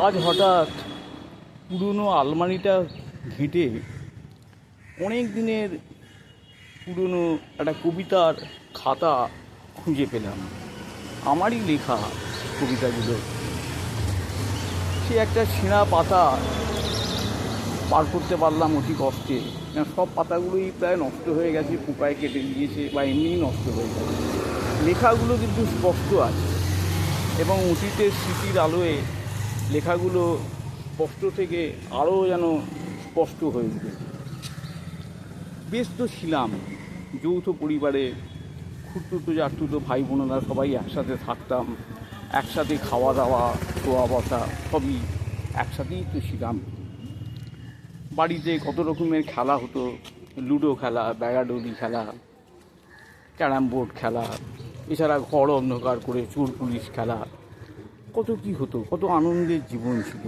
আজ হঠাৎ পুরনো আলমারিটা ঘেঁটে অনেক দিনের পুরনো একটা কবিতার খাতা খুঁজে পেলাম। আমারই লেখা কবিতাগুলো। সে একটা ছেঁড়া পাতা পার করতে পারলাম অতি কষ্টে। সব পাতাগুলোই প্রায় নষ্ট হয়ে গেছে, পোকায় কেটে দিয়েছে বা এমনিই নষ্ট হয়ে গেছে। লেখাগুলো কিন্তু স্পষ্ট আছে এবং অতীতের স্মৃতির আলোয় লেখাগুলো স্পষ্ট থেকে আরও যেন স্পষ্ট হয়ে উঠেছে। ব্যস্ত ছিলাম, যৌথ পরিবারে খুঁড়তুতো জারতুতো ভাই বোনেরা সবাই একসাথে থাকতাম, একসাথে খাওয়া দাওয়া শোয়া বসা সবই একসাথেই তো ছিলাম। বাড়িতে কত রকমের খেলা হতো, লুডো খেলা, ব্যাগাডলি খেলা, ক্যারাম বোর্ড খেলা, এছাড়া ঘর অন্ধকার করে চোর পুলিশ খেলা, কত কী হতো, কত আনন্দের জীবন ছিল।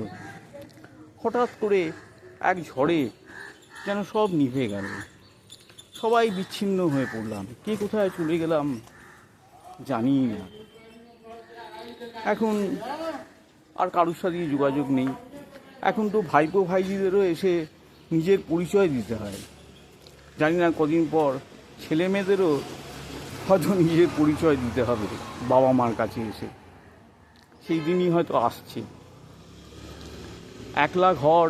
হঠাৎ করে এক ঝড়ে যেন সব নিভে গেল, সবাই বিচ্ছিন্ন হয়ে পড়লাম, কে কোথায় চলে গেলাম জানি না। এখন আর কারোর সাথে যোগাযোগ নেই। এখন তো ভাইপো ভাইজিদেরও এসে নিজের পরিচয় দিতে হয়। জানি না কদিন পর ছেলে মেয়েদেরও হয়তো নিজের পরিচয় দিতে হবে বাবা মার কাছে এসে। সেই দিনই হয়তো আসছে। একলা ঘর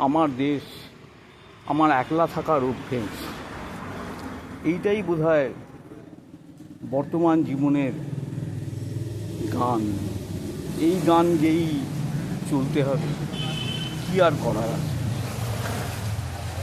আমার দেশ, আমার একলা থাকার অভ্যেস, এইটাই বোধহয় বর্তমান জীবনের গান। এই গান গেয়েই চলতে হবে, কী আর করার আছে।